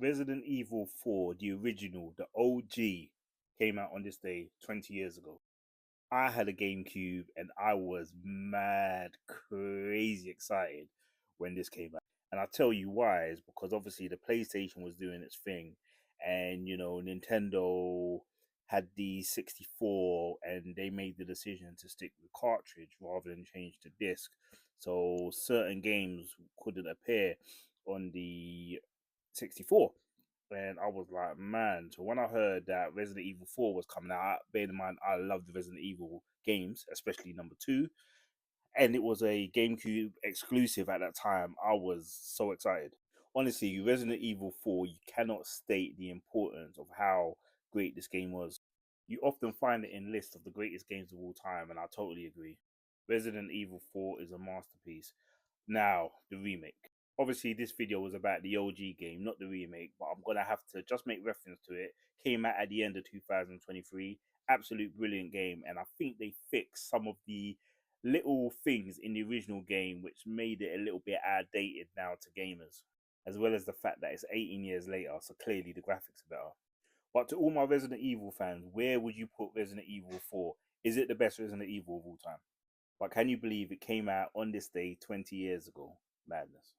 Resident Evil 4, the original, the OG, came out on this day 20 years ago. I had a GameCube and I was mad, crazy excited when this came out. And I'll tell you why, is because obviously the PlayStation was doing its thing, and Nintendo had the 64 and they made the decision to stick with cartridge rather than change to disc. So certain games couldn't appear on the 64. And I was like, man. So when I heard that Resident Evil 4 was coming out, bear in mind, I love the Resident Evil games, especially number two. And it was a GameCube exclusive at that time. I was so excited. Honestly, Resident Evil 4, you cannot state the importance of how great this game was. You often find it in lists of the greatest games of all time, and I totally agree. Resident Evil 4 is a masterpiece. Now, the remake. Obviously, this video was about the OG game, not the remake, but I'm gonna have to just make reference to it. Came out at the end of 2023. Absolute brilliant game, and I think they fixed some of the little things in the original game which made it a little bit outdated now to gamers, as well as the fact that it's 18 years later, so clearly the graphics are better. But to all my Resident Evil fans, where would you put Resident Evil 4? Is it the best Resident Evil of all time? But can you believe it came out on this day 20 years ago? Madness.